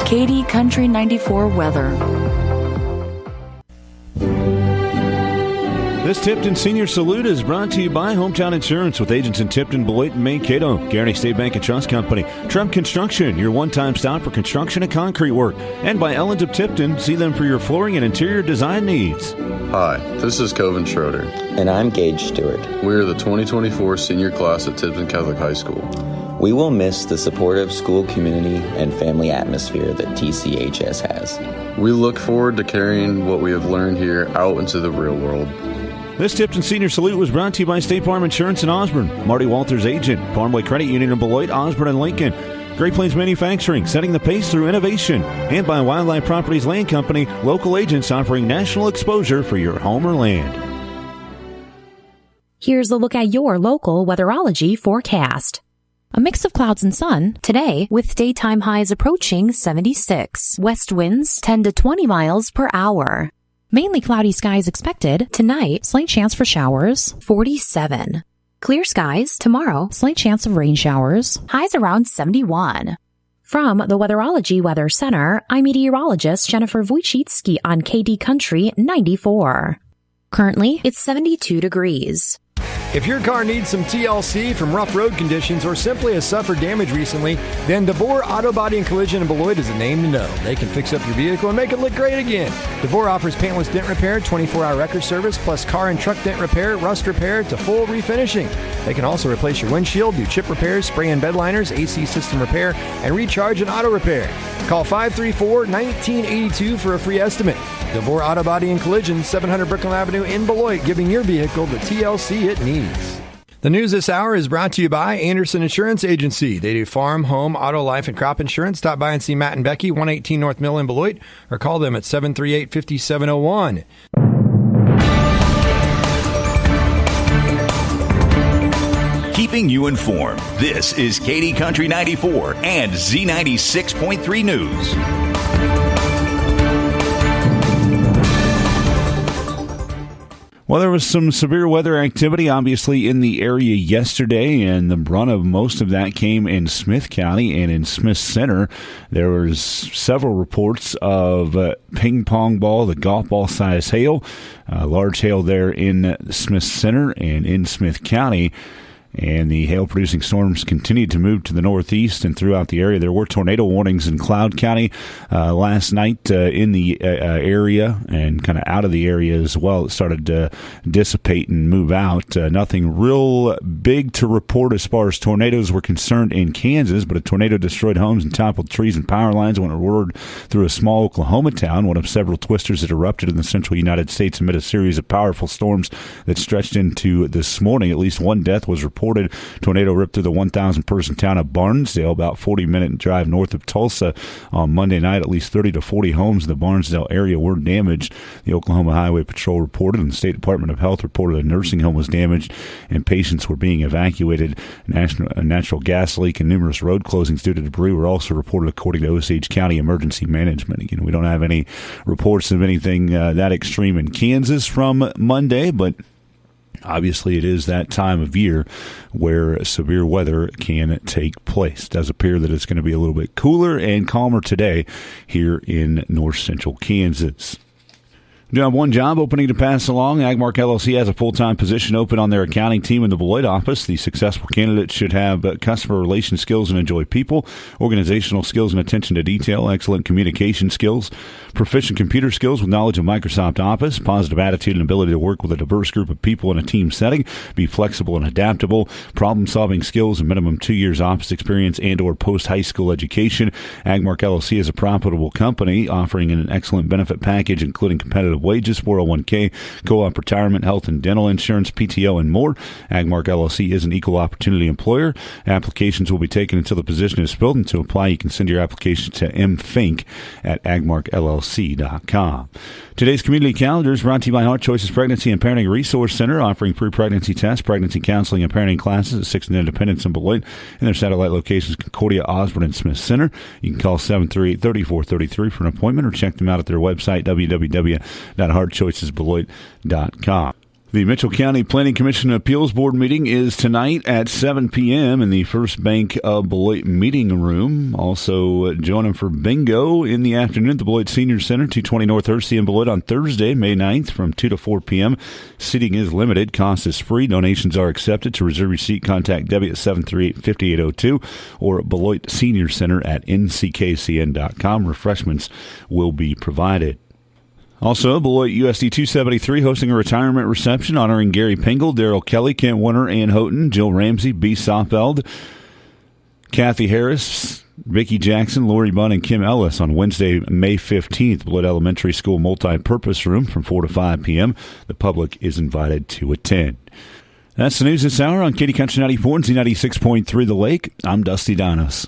KD Country 94 weather. This Tipton Senior Salute is brought to you by Hometown Insurance with agents in Tipton, Beloit, and Mankato, Guaranty State Bank and Trust Company, Trump Construction, your one-time stop for construction and concrete work, and by Ellens of Tipton. See them for your flooring and interior design needs. Hi, this is Coven Schroeder. And I'm Gage Stewart. We are the 2024 senior class at Tipton Catholic High School. We will miss the supportive school community and family atmosphere that TCHS has. We look forward to carrying what we have learned here out into the real world. This Tipton Senior Salute was brought to you by State Farm Insurance in Osborne, Marty Walters agent, Farmway Credit Union in Beloit, Osborne, and Lincoln, Great Plains Manufacturing, setting the pace through innovation, and by Wildlife Properties Land Company, local agents offering national exposure for your home or land. Here's a look at your local weatherology forecast. A mix of clouds and sun today with daytime highs approaching 76. West winds 10 to 20 miles per hour. Mainly cloudy skies expected tonight. Slight chance for showers. 47. Clear skies tomorrow. Slight chance of rain showers. Highs around 71. From the Weatherology Weather Center, I'm meteorologist Jennifer Wojcicki on KD Country 94. Currently, it's 72 degrees. If your car needs some TLC from rough road conditions or simply has suffered damage recently, then DeVore Auto Body and Collision in Beloit is the name to know. They can fix up your vehicle and make it look great again. DeVore offers paintless dent repair, 24-hour record service, plus car and truck dent repair, rust repair, to full refinishing. They can also replace your windshield, do chip repairs, spray in bed liners, AC system repair, and recharge and auto repair. Call 534-1982 for a free estimate. DeVore Auto Body and Collision, 700 Brooklyn Avenue in Beloit, giving your vehicle the TLC it needs. The news this hour is brought to you by Anderson Insurance Agency. They do farm, home, auto, life, and crop insurance. Stop by and see Matt and Becky, 118 North Mill in Beloit, or call them at 738-5701. Keeping you informed, this is KD Country 94 and Z96.3 News. Well, there was some severe weather activity, obviously, in the area yesterday, and the brunt of most of that came in Smith County and in Smith Center. There was several reports of ping pong ball, the golf ball size hail, large hail there in Smith Center and in Smith County. And the hail-producing storms continued to move to the northeast and throughout the area. There were tornado warnings in Cloud County last night in the area and kind of out of the area as well. It started to dissipate and move out. Nothing real big to report as far as tornadoes were concerned in Kansas, but a tornado destroyed homes and toppled trees and power lines when it roared through a small Oklahoma town, one of several twisters that erupted in the central United States amid a series of powerful storms that stretched into this morning. At least one death was reported. Tornado ripped through the 1,000-person town of Barnesdale, about 40-minute drive north of Tulsa on Monday night. At least 30 to 40 homes in the Barnesdale area were damaged. The Oklahoma Highway Patrol reported, and the State Department of Health reported a nursing home was damaged and patients were being evacuated. A natural gas leak and numerous road closings due to debris were also reported, according to Osage County Emergency Management. Again, we don't have any reports of anything that extreme in Kansas from Monday, but obviously, it is that time of year where severe weather can take place. It does appear that it's going to be a little bit cooler and calmer today here in north central Kansas. We do have one job opening to pass along. Agmark LLC has a full-time position open on their accounting team in the Beloit office. The successful candidate should have customer relation skills and enjoy people, organizational skills and attention to detail, excellent communication skills, proficient computer skills with knowledge of Microsoft Office, positive attitude and ability to work with a diverse group of people in a team setting, be flexible and adaptable, problem-solving skills, and minimum 2 years office experience and or post-high school education. Agmark LLC is a profitable company offering an excellent benefit package, including competitive wages, 401k, co-op retirement, health and dental insurance, PTO, and more. Agmark LLC is an equal opportunity employer. Applications will be taken until the position is filled, and to apply, you can send your application to mfink@agmarkllc.com. Today's community calendar is brought to you by Heart Choices Pregnancy and Parenting Resource Center, offering pre-pregnancy tests, pregnancy counseling, and parenting classes at 6th and Independence in Beloit, and their satellite locations Concordia, Osborne, and Smith Center. You can call 738-3433 for an appointment or check them out at their website, www.heartchoicesbeloit.com. The Mitchell County Planning Commission Appeals Board meeting is tonight at 7 p.m. in the First Bank of Beloit meeting room. Also joining for bingo in the afternoon at the Beloit Senior Center, 220 North Hersey in Beloit on Thursday, May 9th from 2 to 4 p.m. Seating is limited. Cost is free. Donations are accepted. To reserve your seat, contact Debbie at 738-5802 or Beloit Senior Center at nckcn.com. Refreshments will be provided. Also, Beloit USD 273 hosting a retirement reception honoring Gary Pingle, Daryl Kelly, Kent Winter, Ann Houghton, Jill Ramsey, B. Soffeld, Kathy Harris, Vicki Jackson, Lori Bunn, and Kim Ellis on Wednesday, May 15th. Beloit Elementary School Multi-Purpose Room from 4 to 5 p.m. The public is invited to attend. That's the news this hour on Katy Country 94 and Z96.3 The Lake. I'm Dusty Donos.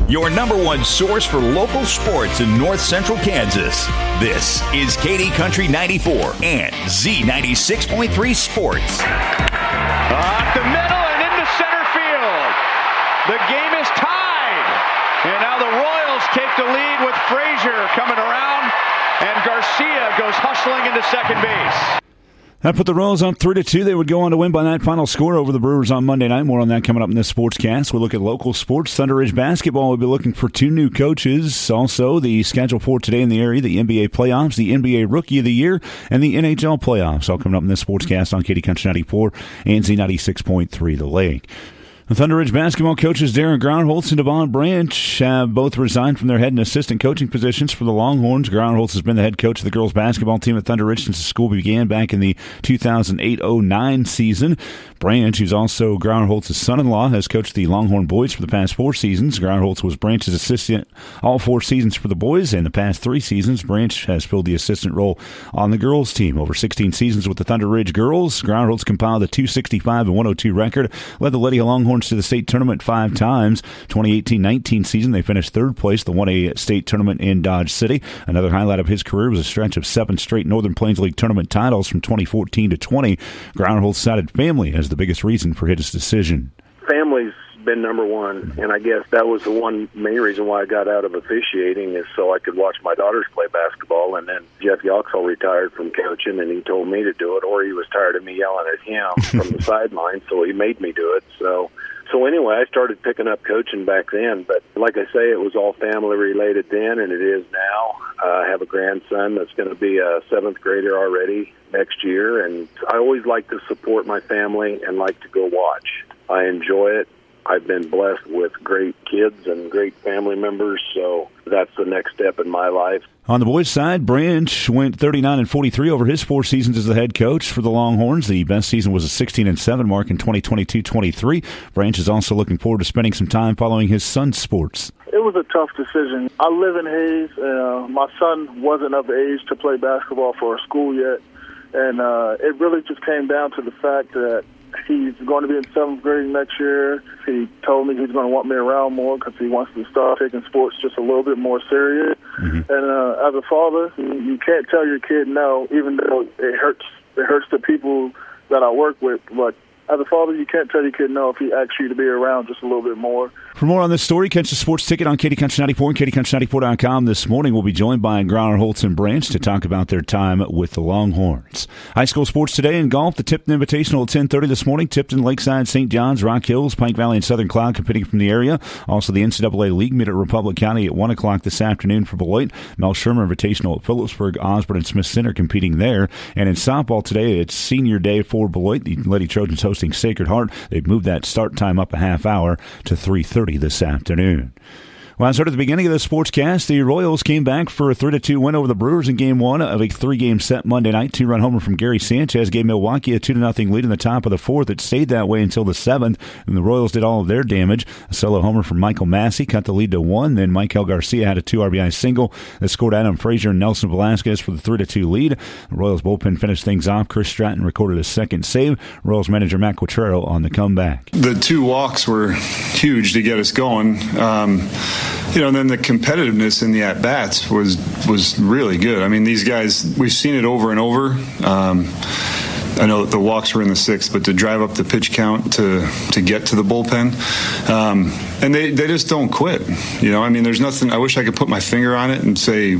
Your number one source for local sports in north central Kansas. This is Katy Country 94 and Z96.3 Sports. Up the middle and into center field. The game is tied. And now the Royals take the lead with Frazier coming around. And Garcia goes hustling into second base. That put the Royals on 3-2. They would go on to win by that final score over the Brewers on Monday night. More on that coming up in this Sportscast. We'll look at local sports. Thunder Ridge basketball will be looking for 2 new coaches. Also, the schedule for today in the area, the NBA playoffs, the NBA Rookie of the Year, and the NHL playoffs. All coming up in this Sportscast on Katy Country 94 and Z96.3 The Lake. The Thunder Ridge basketball coaches Darren Groundholtz and Devon Branch have both resigned from their head and assistant coaching positions for the Longhorns. Groundholtz has been the head coach of the girls basketball team at Thunder Ridge since the school began back in the 2008-09 season. Branch, who's also Groundholtz's son-in-law, has coached the Longhorn boys for the past 4 seasons. Groundholtz was Branch's assistant all 4 seasons for the boys, and the past 3 seasons, Branch has filled the assistant role on the girls team. Over 16 seasons with the Thunder Ridge girls, Groundholtz compiled a 265-102 record, led the Lady Longhorns to the state tournament 5 times. 2018-19 season, they finished 3rd place, the 1A state tournament in Dodge City. Another highlight of his career was a stretch of 7 straight Northern Plains League tournament titles from 2014 to 20. Groundholtz cited family as the biggest reason for his decision. Family's been number one, and I guess that was the one main reason why I got out of officiating, is so I could watch my daughters play basketball. And then Jeff Yoxall retired from coaching, and he told me to do it, or he was tired of me yelling at him from the sideline, so he made me do it. So anyway, I started picking up coaching back then, but like I say, it was all family related then, and it is now. I have a grandson that's going to be a 7th grader already next year, and I always like to support my family and like to go watch. I enjoy it. I've been blessed with great kids and great family members, so that's the next step in my life. On the boys' side, Branch went 39-43 over his 4 seasons as the head coach for the Longhorns. The best season was a 16-7 mark in 2022-23. Branch is also looking forward to spending some time following his son's sports. It was a tough decision. I live in Hayes. My son wasn't of age to play basketball for a school yet, and it really just came down to the fact that he's going to be in 7th grade next year. He told me he's going to want me around more because he wants to start taking sports just a little bit more serious. Mm-hmm. And as a father, you can't tell your kid no, even though it hurts the people that I work with. But as a father, you can't tell your kid no if he asks you to be around just a little bit more. For more on this story, catch the sports ticket on Katy Country 94 and KatyCountry94.com. This morning, we'll be joined by Groundholtz and Branch to talk about their time with the Longhorns. High school sports today in golf. The Tipton Invitational at 10:30 this morning. Tipton, Lakeside, St. John's, Rock Hills, Pike Valley, and Southern Cloud competing from the area. Also, the NCAA League meet at Republic County at 1 o'clock this afternoon for Beloit. Mel Shermer Invitational at Phillipsburg, Osborne, and Smith Center competing there. And in softball today, it's senior day for Beloit. The Lady Trojans hosting Sacred Heart. They've moved that start time up a half hour to 3:30 this afternoon. Well, as heard at the beginning of the Sportscast, the Royals came back for a 3-2 win over the Brewers in Game 1 of a 3-game set Monday night. 2-run homer from Gary Sanchez gave Milwaukee a 2-0 lead in the top of the 4th. It stayed that way until the 7th, and the Royals did all of their damage. A solo homer from Michael Massey cut the lead to 1. Then Michael Garcia had a 2 RBI single that scored Adam Frazier and Nelson Velasquez for the 3-2 lead. The Royals bullpen finished things off. Chris Stratton recorded a second save. Royals manager Matt Quattrero on the comeback. The 2 walks were huge to get us going. And then the competitiveness in the at-bats was really good. I mean, these guys, we've seen it over and over. I know that the walks were in the 6th, but to drive up the pitch count to get to the bullpen, and they just don't quit. I mean, there's nothing. I wish I could put my finger on it and say,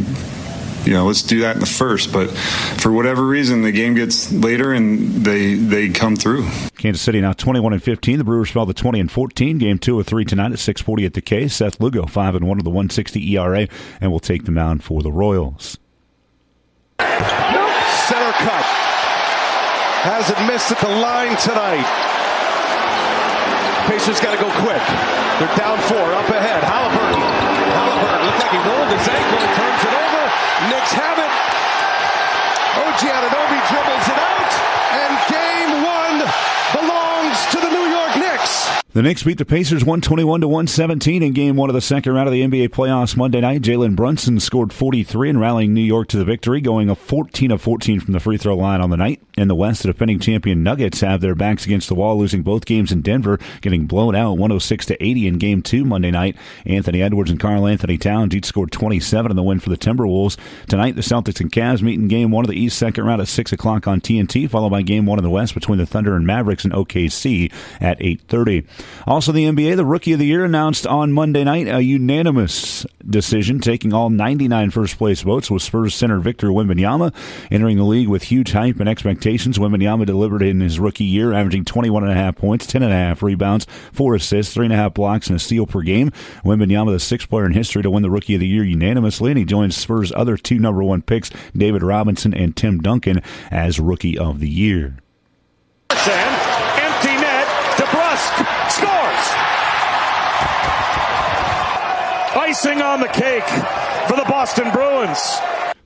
let's do that in the first. But for whatever reason, the game gets later and they come through. Kansas City now 21-15. The Brewers fell to 20-14. Game 2 of 3 tonight at 6:40 at the K. Seth Lugo 5-1 with a 1.60 ERA, and will take the mound for the Royals. Center cut. Hasn't missed at the line tonight. Pacers got to go quick. They're down 4, up ahead. Halliburton looked like he rolled his ankle, turns it over. Knicks have it. OG Anunoby dribbles it out, and game 1 belongs to the New York Knicks. The Knicks beat the Pacers 121-117 in Game 1 of the second round of the NBA playoffs Monday night. Jalen Brunson scored 43 and rallying New York to the victory, going 14 of 14 from the free throw line on the night. In the West, the defending champion Nuggets have their backs against the wall, losing both games in Denver, getting blown out 106-80 in Game 2 Monday night. Anthony Edwards and Karl Anthony Towns each scored 27 in the win for the Timberwolves. Tonight, the Celtics and Cavs meet in Game 1 of the East second round at 6 o'clock on TNT, followed by Game 1 in the West between the Thunder and Mavericks and OKC at 8:30. Also, the NBA, the Rookie of the Year announced on Monday night a unanimous decision, taking all 99 first-place votes, with Spurs center Victor Wembanyama entering the league with huge hype and expectations. Wembanyama delivered in his rookie year, averaging 21.5 points, 10.5 rebounds, 4 assists, 3.5 blocks, and a steal per game. Wembanyama, the 6th player in history to win the Rookie of the Year unanimously, and he joins Spurs' other 2 number 1 picks, David Robinson and Tim Duncan, as Rookie of the Year. Empty net. DeBrusque scores. Icing on the cake for the Boston Bruins.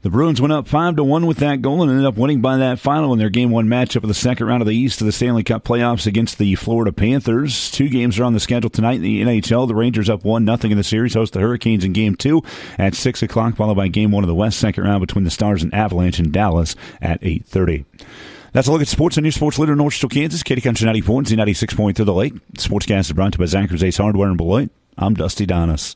The Bruins went up 5-1 with that goal and ended up winning by that final in their Game 1 matchup of the second round of the East of the Stanley Cup playoffs against the Florida Panthers. 2 games are on the schedule tonight in the NHL. The Rangers up 1-0 in the series, host the Hurricanes in Game 2 at 6 o'clock, followed by Game 1 of the West second round between the Stars and Avalanche in Dallas at 8:30. That's a look at sports on your sports leader in North Central Kansas, Katy Country 94 and Z96.3 The Lake. Sportscast is brought to you by Zachry's Ace Hardware in Beloit. I'm Dusty Donis.